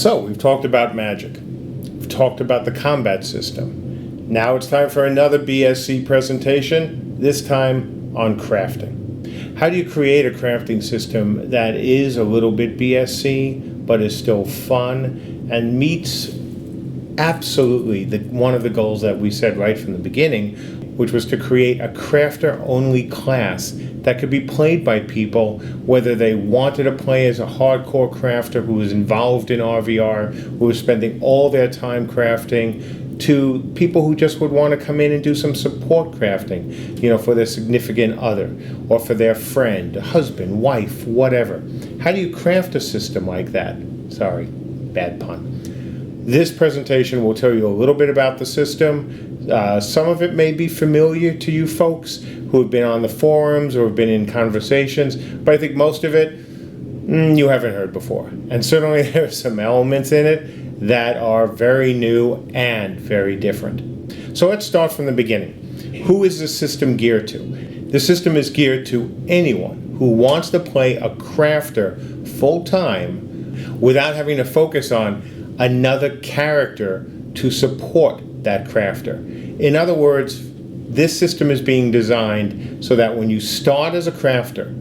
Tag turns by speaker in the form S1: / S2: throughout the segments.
S1: So we've talked about magic. We've talked about the combat system. Now it's time for another BSC presentation, this time on crafting. How do you create a crafting system that is a little bit BSC, but is still fun and meets absolutely one of the goals that we said right from the beginning, which was to create a crafter-only class that could be played by people, whether they wanted to play as a hardcore crafter who was involved in RVR, who was spending all their time crafting, to people who just would want to come in and do some support crafting, for their significant other, or for their friend, husband, wife, whatever. How do you craft a system like that? Sorry, bad pun. This presentation will tell you a little bit about the system. Some of it may be familiar to you folks who have been on the forums or have been in conversations, but I think most of it you haven't heard before. And certainly there are some elements in it that are very new and very different. So let's start from the beginning. Who is the system geared to? The system is geared to anyone who wants to play a crafter full-time without having to focus on another character to support that crafter. In other words, this system is being designed so that when you start as a crafter,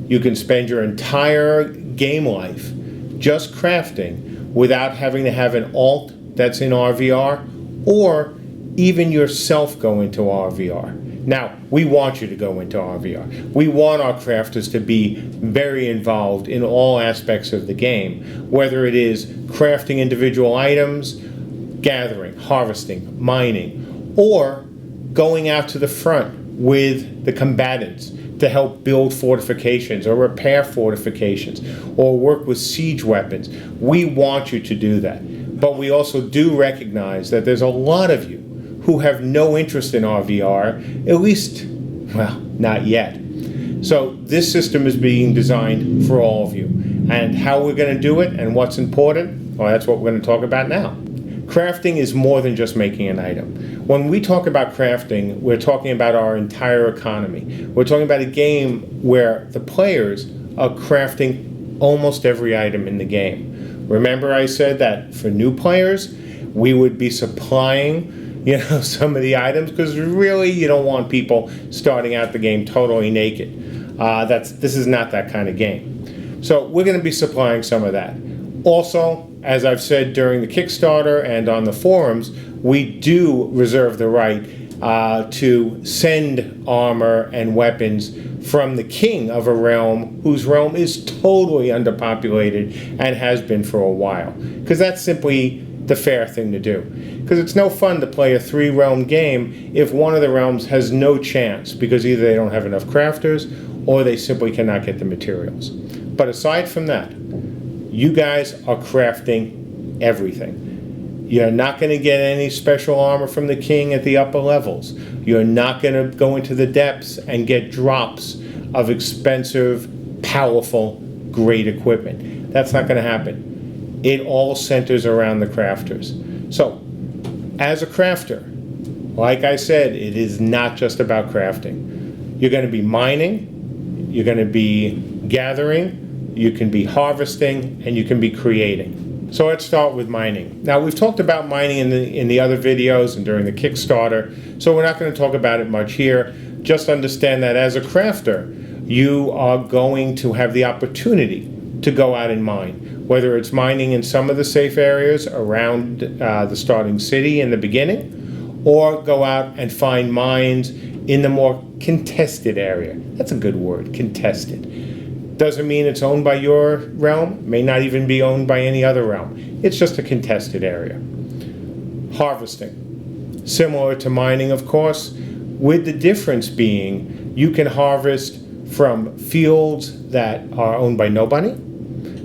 S1: you can spend your entire game life just crafting without having to have an alt that's in RVR or even yourself go into RVR. Now, we want you to go into RVR. We want our crafters to be very involved in all aspects of the game, whether it is crafting individual items, gathering, harvesting, mining, or going out to the front with the combatants to help build fortifications or repair fortifications or work with siege weapons. We want you to do that. But we also do recognize that there's a lot of you who have no interest in RVR, at least, well, not yet. So this system is being designed for all of you. And how we're going to do it and what's important, well, that's what we're going to talk about now. Crafting is more than just making an item. When we talk about crafting, we're talking about our entire economy. We're talking about a game where the players are crafting almost every item in the game. Remember I said that for new players, we would be supplying some of the items, because really you don't want people starting out the game totally naked. This is not that kind of game. So we're going to be supplying some of that. Also, as I've said during the Kickstarter and on the forums, we do reserve the right to send armor and weapons from the king of a realm whose realm is totally underpopulated and has been for a while, because that's simply the fair thing to do. Because it's no fun to play a 3-realm game if one of the realms has no chance, because either they don't have enough crafters or they simply cannot get the materials. But aside from that, you guys are crafting everything. You're not going to get any special armor from the king at the upper levels. You're not going to go into the depths and get drops of expensive, powerful, great equipment. That's not going to happen. It all centers around the crafters. So, as a crafter, like I said, it is not just about crafting. You're going to be mining, you're going to be gathering, you can be harvesting, and you can be creating. So let's start with mining. Now, we've talked about mining in the other videos and during the Kickstarter, so we're not going to talk about it much here. Just understand that as a crafter, you are going to have the opportunity to go out and mine. Whether it's mining in some of the safe areas around the starting city in the beginning, or go out and find mines in the more contested area. That's a good word, contested. Doesn't mean it's owned by your realm, may not even be owned by any other realm. It's just a contested area. Harvesting. Similar to mining, of course, with the difference being you can harvest from fields that are owned by nobody,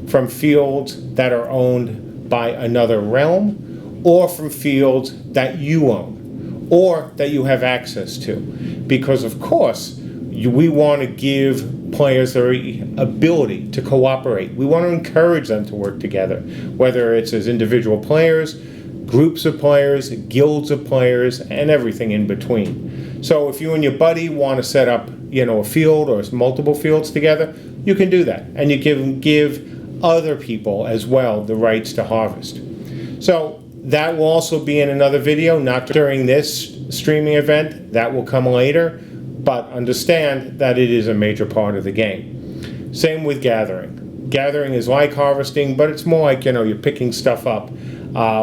S1: from fields that are owned by another realm, or from fields that you own, or that you have access to. Because of course, we want to give players the ability to cooperate. We want to encourage them to work together, whether it's as individual players, groups of players, guilds of players, and everything in between. So if you and your buddy want to set up, a field or multiple fields together, you can do that. And you can give other people as well the rights to harvest. So that will also be in another video, not during this streaming event. That will come later, but understand that it is a major part of the game. Same with gathering. Gathering is like harvesting, but it's more like, you're picking stuff up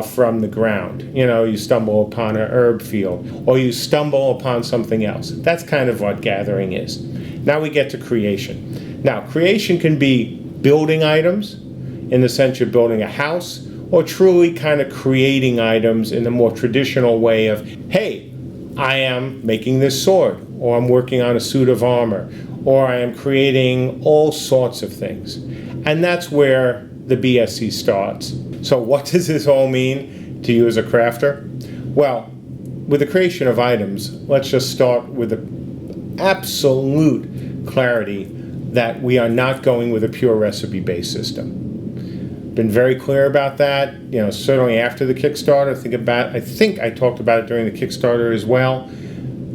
S1: from the ground. You stumble upon an herb field, or you stumble upon something else. That's kind of what gathering is. Now we get to creation. Now, creation can be building items, in the sense you're building a house, or truly kind of creating items in the more traditional way of, hey, I am making this sword, or I'm working on a suit of armor, or I am creating all sorts of things. And that's where the BSC starts. So what does this all mean to you as a crafter? Well, with the creation of items, let's just start with the absolute clarity that we are not going with a pure recipe-based system. Been very clear about that. Certainly after the Kickstarter, I think I talked about it during the Kickstarter as well.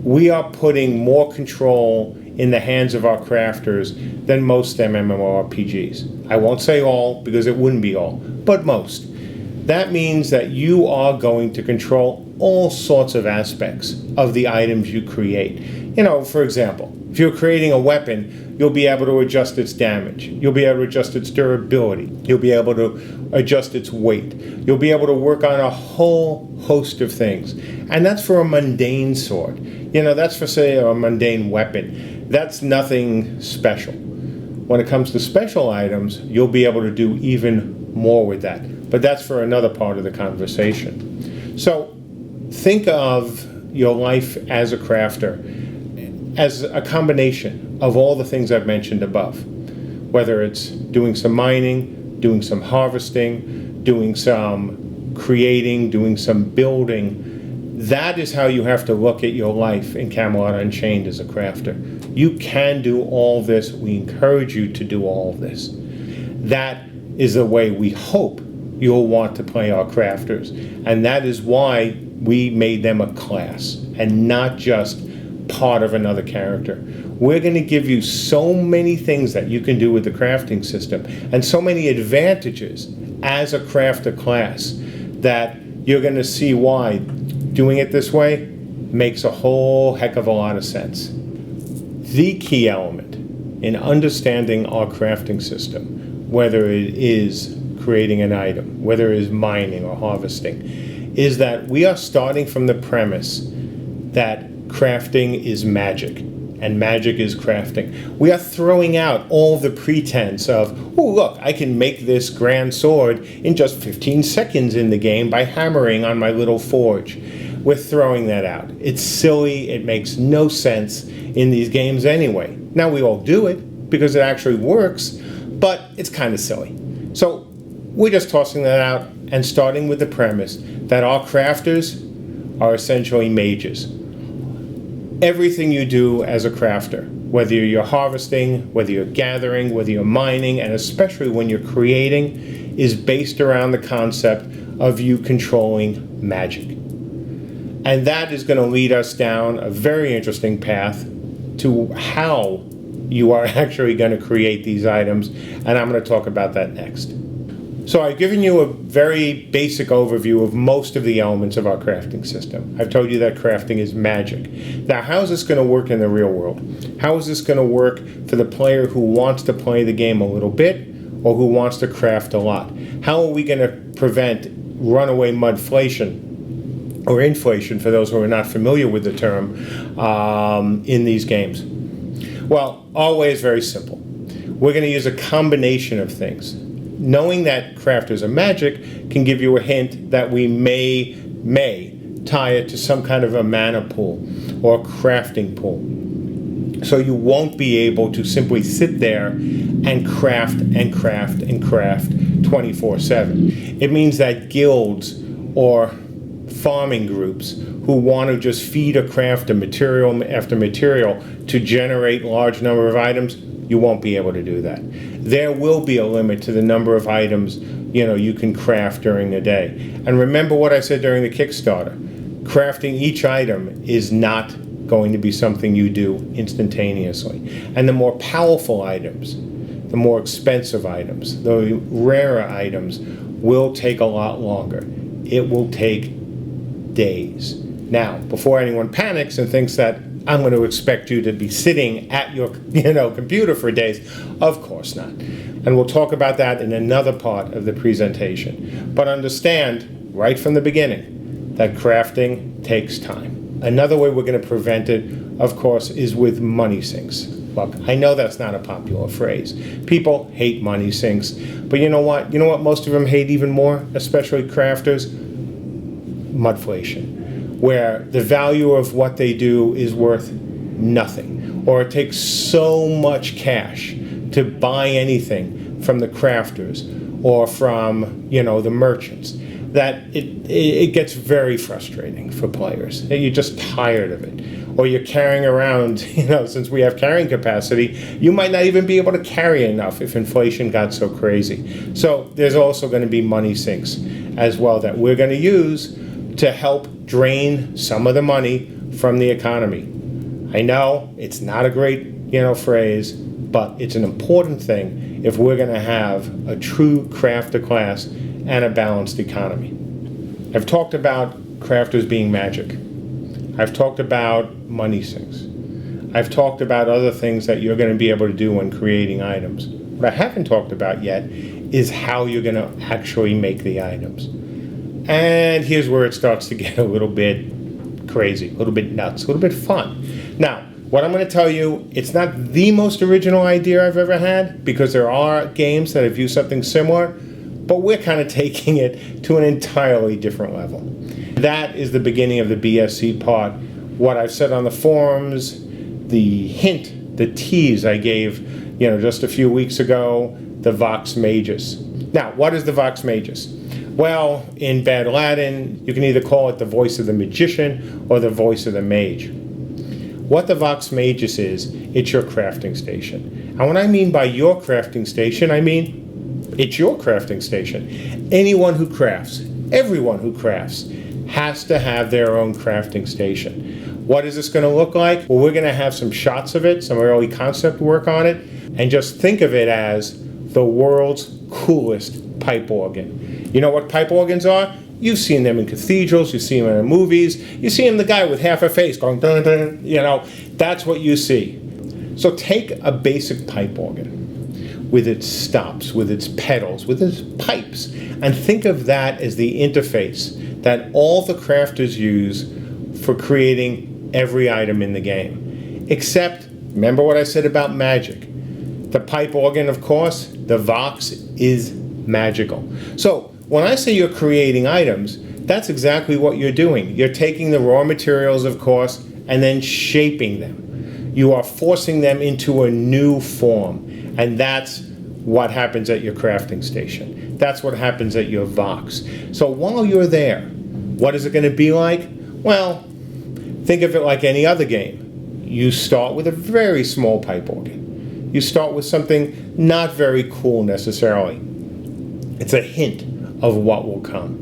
S1: We are putting more control in the hands of our crafters than most MMORPGs. I won't say all, because it wouldn't be all, but most. That means that you are going to control all sorts of aspects of the items you create. For example, if you're creating a weapon, you'll be able to adjust its damage. You'll be able to adjust its durability. You'll be able to adjust its weight. You'll be able to work on a whole host of things. And that's for a mundane sword. That's for, say, a mundane weapon. That's nothing special. When it comes to special items, you'll be able to do even more with that. But that's for another part of the conversation. So think of your life as a crafter as a combination of all the things I've mentioned above. Whether it's doing some mining, doing some harvesting, doing some creating, doing some building. That is how you have to look at your life in Camelot Unchained as a crafter. You can do all this. We encourage you to do all of this. That is the way we hope you'll want to play our crafters. And that is why we made them a class and not just part of another character. We're going to give you so many things that you can do with the crafting system, and so many advantages as a crafter class, that you're going to see why doing it this way makes a whole heck of a lot of sense. The key element in understanding our crafting system, whether it is creating an item, whether it is mining or harvesting, is that we are starting from the premise that crafting is magic, and magic is crafting. We are throwing out all the pretense of, oh look, I can make this grand sword in just 15 seconds in the game by hammering on my little forge. We're throwing that out. It's silly, it makes no sense in these games anyway. Now we all do it because it actually works, but it's kind of silly. So we're just tossing that out and starting with the premise that our crafters are essentially mages. Everything you do as a crafter, whether you're harvesting, whether you're gathering, whether you're mining, and especially when you're creating, is based around the concept of you controlling magic. And that is going to lead us down a very interesting path to how you are actually going to create these items, and I'm going to talk about that next. So I've given you a very basic overview of most of the elements of our crafting system. I've told you that crafting is magic. Now, how is this going to work in the real world? How is this going to work for the player who wants to play the game a little bit or who wants to craft a lot? How are we going to prevent runaway mudflation or inflation, for those who are not familiar with the term, in these games? Well, our way is very simple. We're going to use a combination of things. Knowing that crafters are magic can give you a hint that we may tie it to some kind of a mana pool or a crafting pool. So you won't be able to simply sit there and craft and craft and craft 24/7. It means that guilds or farming groups who want to just feed or craft a material after material to generate large number of items, you won't be able to do that. There will be a limit to the number of items you can craft during the day. And remember what I said during the Kickstarter. Crafting each item is not going to be something you do instantaneously. And the more powerful items, the more expensive items, the rarer items, will take a lot longer. It will take days. Now, before anyone panics and thinks that I'm going to expect you to be sitting at your computer for days, of course not. And we'll talk about that in another part of the presentation. But understand right from the beginning that crafting takes time. Another way we're going to prevent it, of course, is with money sinks. Look, I know that's not a popular phrase. People hate money sinks, but you know what? You know what most of them hate even more, especially crafters? Mudflation, where the value of what they do is worth nothing, or it takes so much cash to buy anything from the crafters or from the merchants that it gets very frustrating for players. You're just tired of it. Or you're carrying around, since we have carrying capacity, you might not even be able to carry enough if inflation got so crazy. So there's also going to be money sinks as well that we're going to use to help drain some of the money from the economy. I know it's not a great, phrase, but it's an important thing if we're going to have a true crafter class and a balanced economy. I've talked about crafters being magic. I've talked about money sinks. I've talked about other things that you're going to be able to do when creating items. What I haven't talked about yet is how you're going to actually make the items. And here's where it starts to get a little bit crazy, a little bit nuts, a little bit fun. Now, what I'm going to tell you, it's not the most original idea I've ever had, because there are games that have used something similar, but we're kind of taking it to an entirely different level. That is the beginning of the BSC part. What I've said on the forums, the hint, the tease I gave, just a few weeks ago, the Vox Magus. Now, what is the Vox Magus? Well, in bad Latin, you can either call it the voice of the magician or the voice of the mage. What the Vox Magus is, it's your crafting station. And what I mean by your crafting station, I mean it's your crafting station. Anyone who crafts, everyone who crafts, has to have their own crafting station. What is this going to look like? Well, we're going to have some shots of it, some early concept work on it, and just think of it as the world's coolest pipe organ. You know what pipe organs are? You've seen them in cathedrals, you see them in movies, you see him, the guy with half a face going dun dun, that's what you see. So take a basic pipe organ with its stops, with its pedals, with its pipes, and think of that as the interface that all the crafters use for creating every item in the game. Except, remember what I said about magic. The pipe organ, of course, the Vox, is magical. So when I say you're creating items, that's exactly what you're doing. You're taking the raw materials, of course, and then shaping them. You are forcing them into a new form, and that's what happens at your crafting station. That's what happens at your Vox. So while you're there, what is it going to be like? Well, think of it like any other game. You start with a very small pipe organ. You start with something not very cool necessarily. It's a hint of what will come.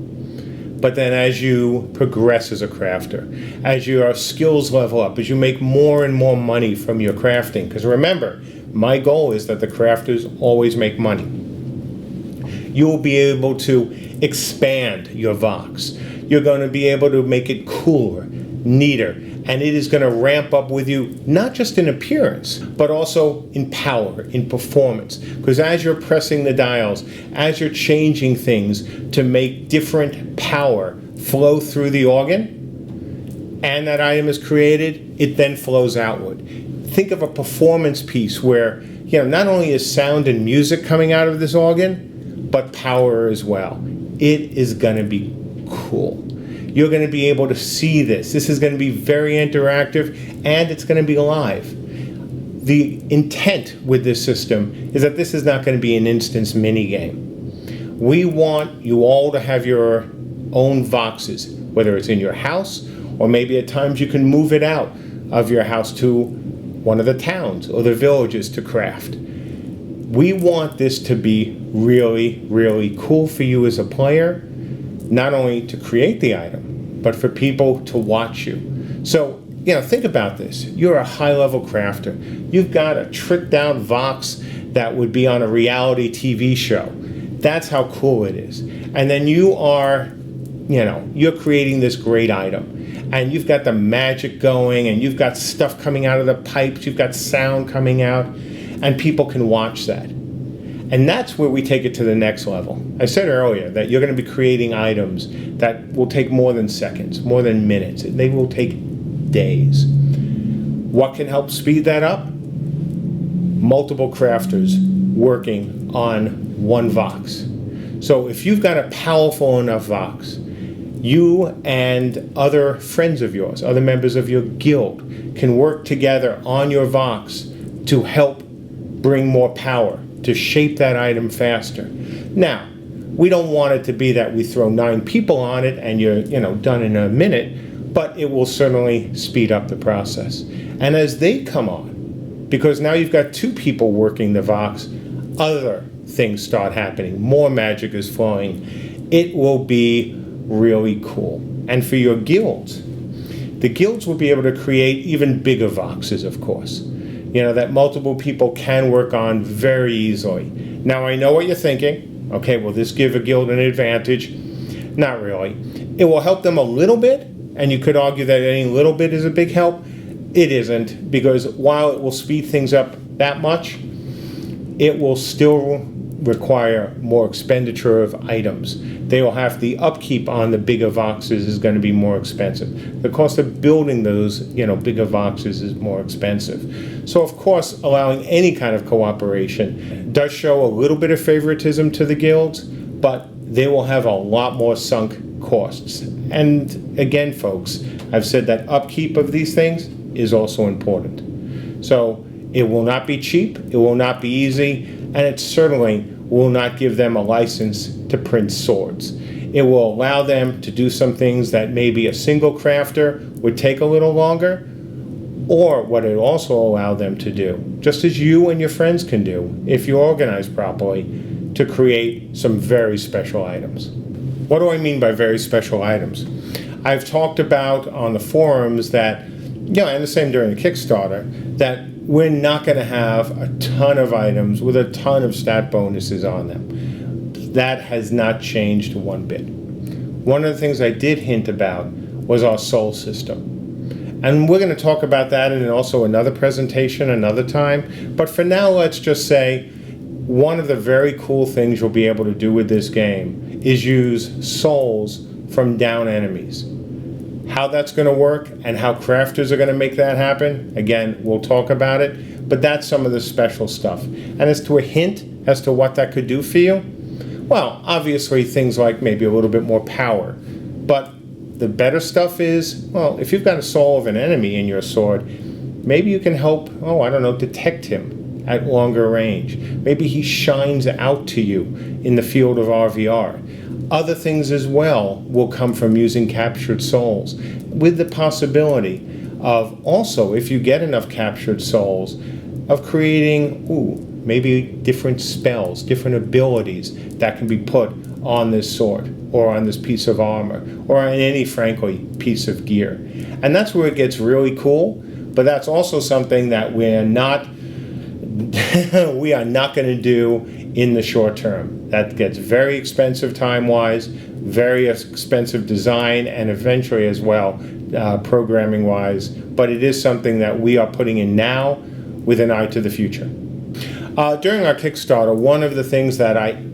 S1: But then as you progress as a crafter, as your skills level up, as you make more and more money from your crafting, because remember, my goal is that the crafters always make money. You will be able to expand your Vox. You're going to be able to make it cooler, neater, and it is going to ramp up with you, not just in appearance, but also in power, in performance. Because as you're pressing the dials, as you're changing things to make different power flow through the organ, and that item is created, it then flows outward. Think of a performance piece where, not only is sound and music coming out of this organ, but power as well. It is going to be cool. You're going to be able to see this. This is going to be very interactive, and it's going to be live. The intent with this system is that this is not going to be an instance mini game. We want you all to have your own Voxes, whether it's in your house, or maybe at times you can move it out of your house to one of the towns or the villages to craft. We want this to be really, really cool for you as a player, not only to create the item, but for people to watch you. So, think about this. You're a high-level crafter. You've got a tricked-out Vox that would be on a reality TV show. That's how cool it is. And then you're creating this great item, and you've got the magic going, and you've got stuff coming out of the pipes, you've got sound coming out, and people can watch that. And that's where we take it to the next level. I said earlier that you're going to be creating items that will take more than seconds, more than minutes. They will take days. What can help speed that up? Multiple crafters working on one Vox. So if you've got a powerful enough Vox, you and other friends of yours, other members of your guild, can work together on your Vox to help bring more power, to shape that item faster. Now, we don't want it to be that we throw 9 people on it and you're done in a minute, but it will certainly speed up the process. And as they come on, because now you've got 2 people working the Vox, other things start happening, more magic is flowing. It will be really cool. And for your guilds, the guilds will be able to create even bigger Voxes, of course, that multiple people can work on very easily. Now, I know what you're thinking. Okay, will this give a guild an advantage? Not really. It will help them a little bit, and you could argue that any little bit is a big help. It isn't, because while it will speed things up that much, it will still require more expenditure of items. They will have the upkeep on the bigger Voxes is going to be more expensive. The cost of building those, bigger Voxes is more expensive. So of course, allowing any kind of cooperation does show a little bit of favoritism to the guilds, but they will have a lot more sunk costs. And again, folks, I've said that upkeep of these things is also important. So it will not be cheap, it will not be easy, and it certainly will not give them a license to print swords. It will allow them to do some things that maybe a single crafter would take a little longer, or what it also allow them to do, just as you and your friends can do if you organize properly, to create some very special items. What do I mean by very special items? I've talked about on the forums that, and the same during the Kickstarter, that we're not going to have a ton of items with a ton of stat bonuses on them. That has not changed one bit. One of the things I did hint about was our soul system. And we're going to talk about that in also another presentation another time. But for now, let's just say one of the very cool things you'll be able to do with this game is use souls from down enemies. How that's going to work and how crafters are going to make that happen, again, we'll talk about it, but that's some of the special stuff. And as to a hint as to what that could do for you, well, obviously things like maybe a little bit more power. But the better stuff is, well, if you've got a soul of an enemy in your sword, maybe you can help, detect him at longer range. Maybe he shines out to you in the field of RVR. Other things as well will come from using captured souls, with the possibility of also, if you get enough captured souls, of creating maybe different spells, different abilities that can be put on this sword or on this piece of armor or on any, frankly, piece of gear. And that's where it gets really cool, but that's also something that we are not going to do in the short term. That gets very expensive time-wise, very expensive design, and eventually as well programming-wise. But it is something that we are putting in now with an eye to the future. During our Kickstarter, one of the things that I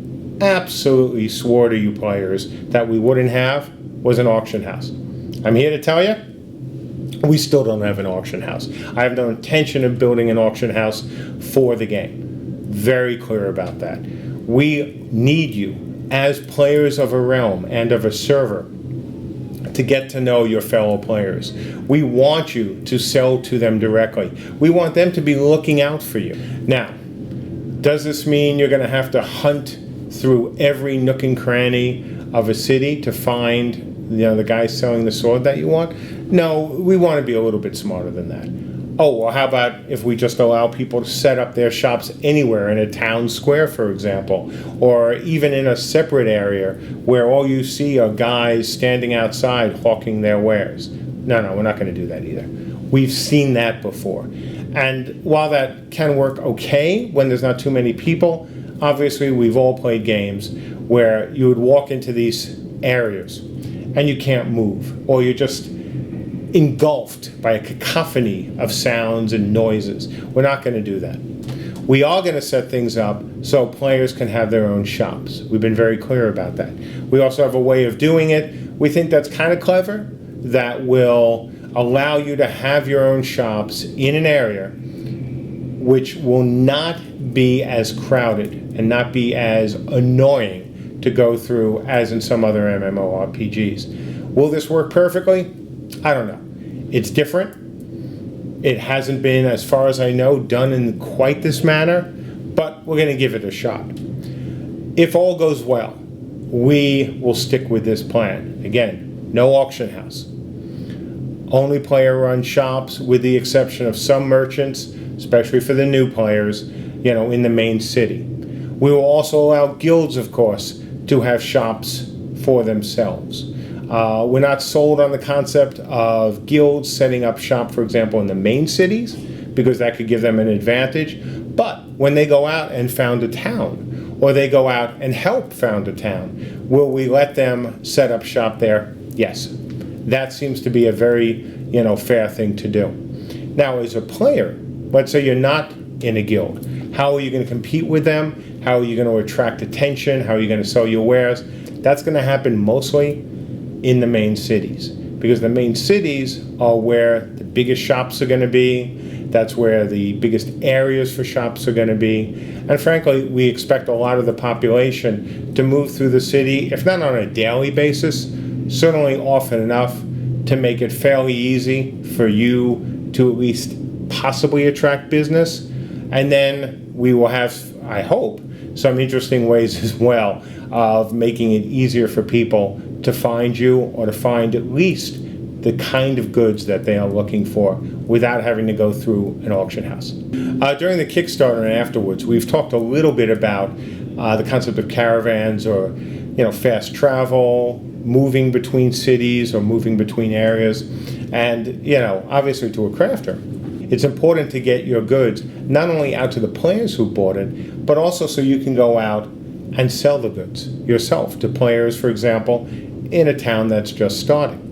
S1: absolutely swore to you players that we wouldn't have was an auction house. I'm here to tell you, we still don't have an auction house. I have no intention of building an auction house for the game. Very clear about that. We need you as players of a realm and of a server to get to know your fellow players. We want you to sell to them directly. We want them to be looking out for you. Now, does this mean you're going to have to hunt through every nook and cranny of a city to find the guy selling the sword that you want? No, we want to be a little bit smarter than that. Oh, well, how about if we just allow people to set up their shops anywhere in a town square, for example, or even in a separate area where all you see are guys standing outside hawking their wares? No, we're not going to do that either. We've seen that before. And while that can work okay when there's not too many people, obviously we've all played games where you would walk into these areas and you can't move, or you're just engulfed by a cacophony of sounds and noises. We're not going to do that. We are going to set things up so players can have their own shops. We've been very clear about that. We also have a way of doing it. We think that's kind of clever, that will allow you to have your own shops in an area which will not be as crowded and not be as annoying to go through as in some other MMORPGs. Will this work perfectly? I don't know. It's different. It hasn't been, as far as I know, done in quite this manner, but we're going to give it a shot. If all goes well, we will stick with this plan. Again, no auction house. Only player-run shops, with the exception of some merchants, especially for the new players, in the main city. We will also allow guilds, of course, to have shops for themselves. We're not sold on the concept of guilds setting up shop, for example, in the main cities, because that could give them an advantage. But when they go out and found a town, or they go out and help found a town, will we let them set up shop there? Yes. That seems to be a very, fair thing to do. Now, as a player, let's say you're not in a guild. How are you going to compete with them? How are you going to attract attention? How are you going to sell your wares? That's going to happen mostly in the main cities, because the main cities are where the biggest shops are going to be. That's where the biggest areas for shops are going to be. And frankly, we expect a lot of the population to move through the city, if not on a daily basis, certainly often enough to make it fairly easy for you to at least possibly attract business. And then we will have, I hope, some interesting ways as well of making it easier for people to find you, or to find at least the kind of goods that they are looking for without having to go through an auction house. During the Kickstarter and afterwards, we've talked a little bit about the concept of caravans, or fast travel, moving between cities or moving between areas. And obviously to a crafter, it's important to get your goods not only out to the players who bought it, but also so you can go out and sell the goods yourself to players, for example, in a town that's just starting.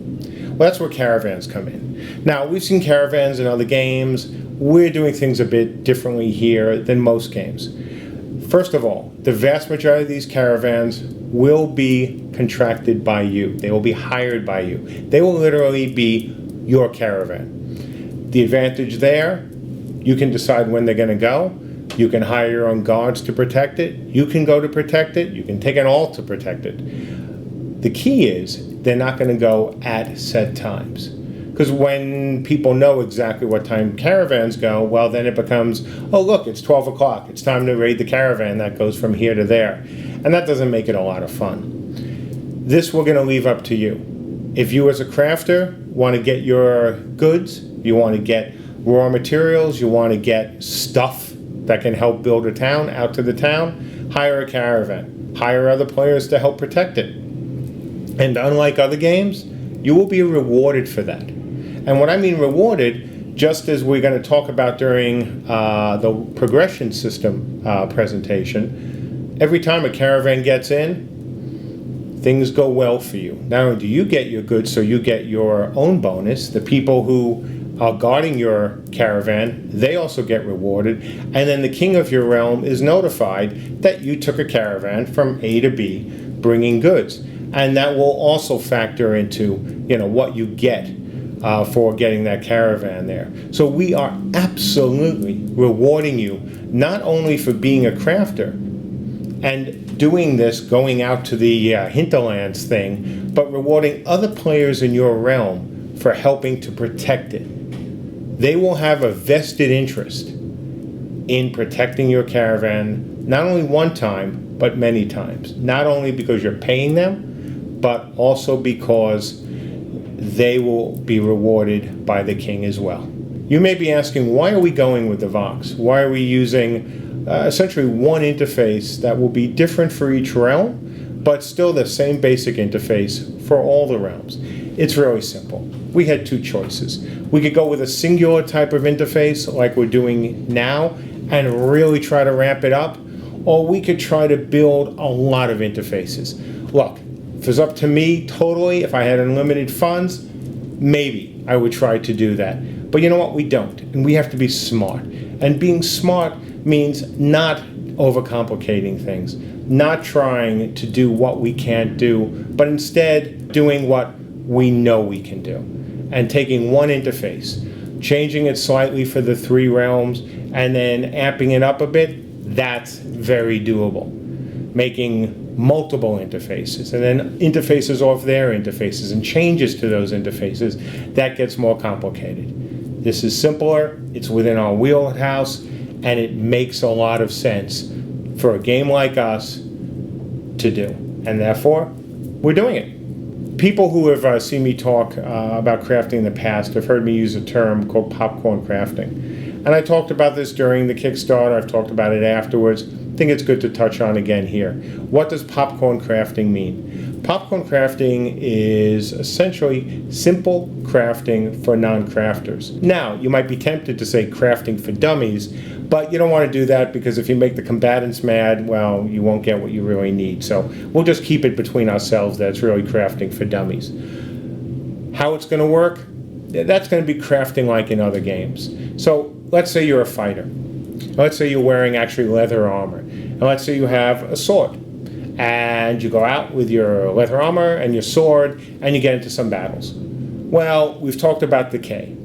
S1: Well, that's where caravans come in. Now, we've seen caravans in other games. We're doing things a bit differently here than most games. First of all, the vast majority of these caravans will be contracted by you. They will be hired by you. They will literally be your caravan. The advantage there, you can decide when they're going to go. You can hire your own guards to protect it. You can go to protect it. You can take an alt to protect it. The key is they're not going to go at set times. Because when people know exactly what time caravans go, well, then it becomes, oh, look, it's 12 o'clock. It's time to raid the caravan that goes from here to there. And that doesn't make it a lot of fun. This we're going to leave up to you. If you as a crafter want to get your goods, you want to get raw materials, you want to get stuff that can help build a town out to the town, hire a caravan. Hire other players to help protect it. And unlike other games, you will be rewarded for that. And what I mean rewarded, just as we're going to talk about during the progression system presentation, every time a caravan gets in, things go well for you. Not only do you get your goods, so you get your own bonus, the people who are guarding your caravan, they also get rewarded. And then the king of your realm is notified that you took a caravan from A to B bringing goods. And that will also factor into, what you get for getting that caravan there. So we are absolutely rewarding you, not only for being a crafter and doing this, going out to the hinterlands thing, but rewarding other players in your realm for helping to protect it. They will have a vested interest in protecting your caravan, not only one time, but many times. Not only because you're paying them, but also because they will be rewarded by the king as well. You may be asking, why are we going with the Vox? Why are we using essentially one interface that will be different for each realm, but still the same basic interface for all the realms? It's really simple. we had two choices. We could go with a singular type of interface like we're doing now and really try to ramp it up, or we could try to build a lot of interfaces. Look, if it's up to me totally, if I had unlimited funds, maybe I would try to do that. But you know what? We don't, and we have to be smart. And being smart means not overcomplicating things, not trying to do what we can't do, but instead doing what we know we can do. And taking one interface, changing it slightly for the 3 realms, and then amping it up a bit, that's very doable. Making multiple interfaces, and then interfaces off their interfaces, and changes to those interfaces, that gets more complicated. This is simpler, it's within our wheelhouse, and it makes a lot of sense for a game like us to do. And therefore, we're doing it. People who have seen me talk about crafting in the past have heard me use a term called popcorn crafting. And I talked about this during the Kickstarter, I've talked about it afterwards. I think it's good to touch on again here. What does popcorn crafting mean? Popcorn crafting is essentially simple crafting for non-crafters. Now, you might be tempted to say crafting for dummies, but you don't want to do that because if you make the combatants mad, well, you won't get what you really need. So we'll just keep it between ourselves that it's really crafting for dummies. How it's going to work? That's going to be crafting like in other games. So let's say you're a fighter. Let's say you're wearing actually leather armor. And let's say you have a sword. And you go out with your leather armor and your sword and you get into some battles. Well, we've talked about decay.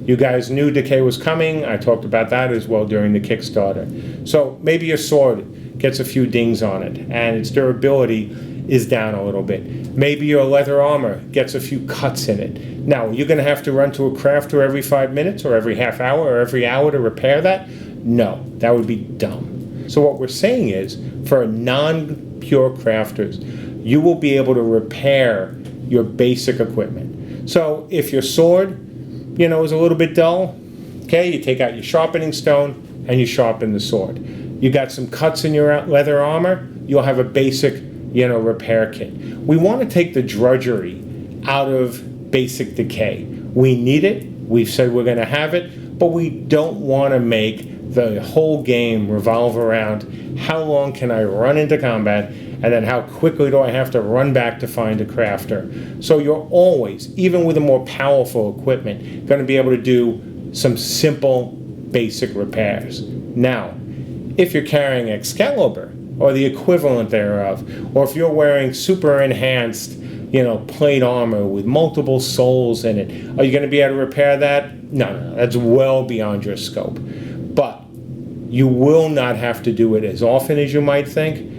S1: You guys knew decay was coming. I talked about that as well during the Kickstarter. So maybe your sword gets a few dings on it and its durability is down a little bit. Maybe your leather armor gets a few cuts in it. Now, you're going to have to run to a crafter every 5 minutes or every half hour or every hour to repair that? No, that would be dumb. So what we're saying is, for non-pure crafters, you will be able to repair your basic equipment. So if your sword, is a little bit dull, okay, you take out your sharpening stone and you sharpen the sword. You got some cuts in your leather armor, you'll have a basic, repair kit. We want to take the drudgery out of basic decay. We need it, we've said we're going to have it, but we don't want to make the whole game revolve around how long can I run into combat and then how quickly do I have to run back to find a crafter. So you're always, even with the more powerful equipment, going to be able to do some simple basic repairs. Now, if you're carrying Excalibur or the equivalent thereof, or if you're wearing super enhanced plate armor with multiple souls in it, are you going to be able to repair that? No, that's well beyond your scope. But you will not have to do it as often as you might think,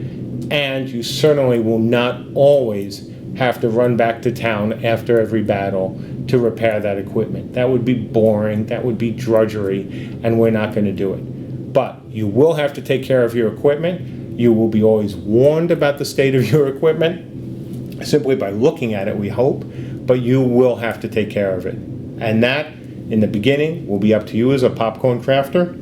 S1: and you certainly will not always have to run back to town after every battle to repair that equipment. That would be boring, that would be drudgery, and we're not going to do it. But you will have to take care of your equipment. You will be always warned about the state of your equipment, simply by looking at it, we hope, but you will have to take care of it. And that, in the beginning, will be up to you as a popcorn crafter.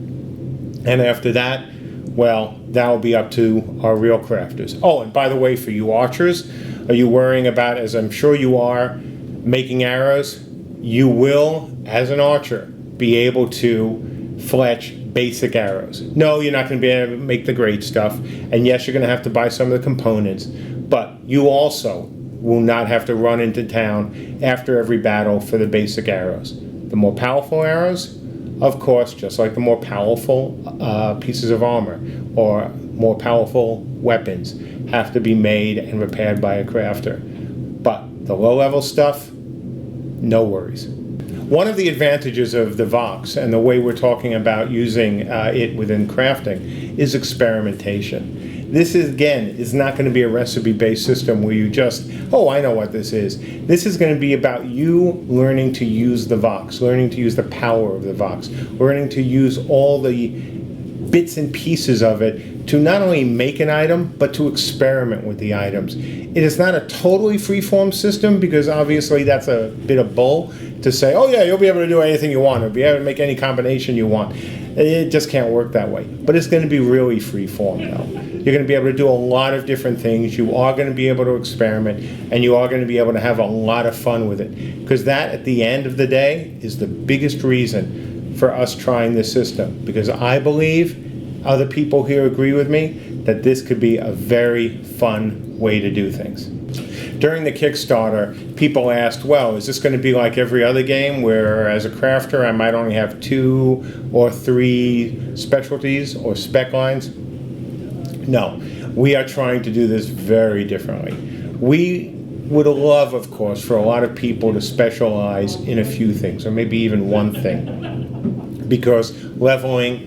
S1: And after that, well, that'll be up to our real crafters. Oh, and by the way, for you archers, are you worrying about, as I'm sure you are, making arrows? You will, as an archer, be able to fletch basic arrows. No, you're not going to be able to make the great stuff. And yes, you're going to have to buy some of the components. But you also will not have to run into town after every battle for the basic arrows. The more powerful arrows, of course, just like the more powerful pieces of armor or more powerful weapons, have to be made and repaired by a crafter. But the low-level stuff, no worries. One of the advantages of the Vox and the way we're talking about using it within crafting is experimentation. This is not going to be a recipe-based system where you just, I know what this is. This is going to be about you learning to use the Vox, learning to use the power of the Vox, learning to use all the bits and pieces of it to not only make an item, but to experiment with the items. It is not a totally free-form system, because obviously that's a bit of bull to say, oh yeah, you'll be able to do anything you want, or be able to make any combination you want. It just can't work that way. But it's going to be really free-form though. You're going to be able to do a lot of different things. You are going to be able to experiment, and you are going to be able to have a lot of fun with it. Because that, at the end of the day, is the biggest reason for us trying this system. Because I believe other people here agree with me that this could be a very fun way to do things. During the Kickstarter, people asked, well, is this going to be like every other game where as a crafter I might only have 2 or 3 specialties or spec lines? No, we are trying to do this very differently. We would love, of course, for a lot of people to specialize in a few things, or maybe even one thing, because leveling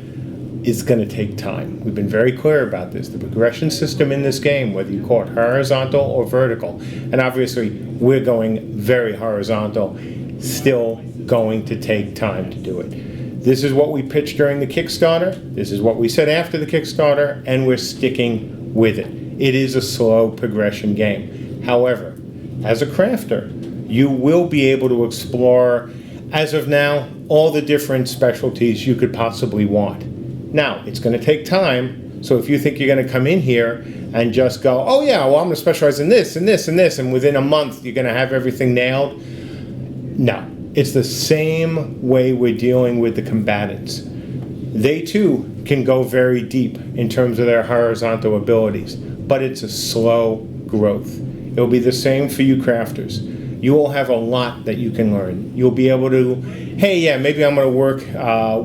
S1: is going to take time. We've been very clear about this. The progression system in this game, whether you call it horizontal or vertical, and obviously we're going very horizontal, still going to take time to do it. This is what we pitched during the Kickstarter, this is what we said after the Kickstarter, and we're sticking with it. It is a slow progression game. However, as a crafter, you will be able to explore, as of now, all the different specialties you could possibly want. Now, it's going to take time, so if you think you're going to come in here and just go, oh yeah, well I'm going to specialize in this and this and this, and within a month you're going to have everything nailed. No, it's the same way we're dealing with the combatants. They too can go very deep in terms of their horizontal abilities, but it's a slow growth. It'll be the same for you crafters. You will have a lot that you can learn. You'll be able to, hey, yeah, maybe I'm going to work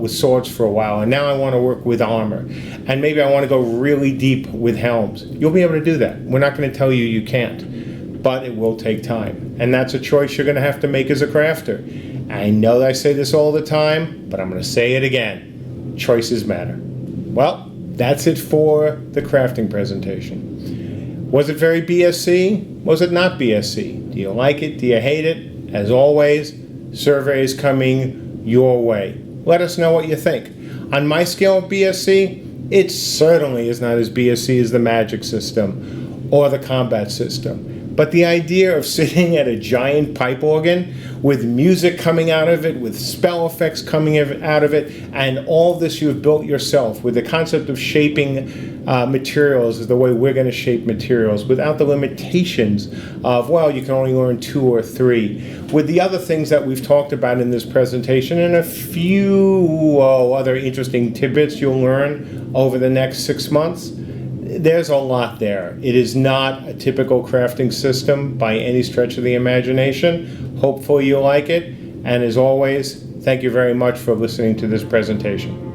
S1: with swords for a while, and now I want to work with armor, and maybe I want to go really deep with helms. You'll be able to do that. We're not going to tell you you can't, but it will take time, and that's a choice you're going to have to make as a crafter. I know that I say this all the time, but I'm going to say it again. Choices matter. Well, that's it for the crafting presentation. Was it very BSC? Was it not BSC? Do you like it? Do you hate it? As always, surveys coming your way. Let us know what you think. On my scale of BSC, it certainly is not as BSC as the magic system or the combat system. But the idea of sitting at a giant pipe organ with music coming out of it, with spell effects coming out of it, and all this you've built yourself, with the concept of shaping materials is the way we're going to shape materials, without the limitations of, well, you can only learn 2 or 3. With the other things that we've talked about in this presentation, and a few other interesting tidbits you'll learn over the next 6 months, there's a lot there. It is not a typical crafting system by any stretch of the imagination. Hopefully you like it. And as always, thank you very much for listening to this presentation.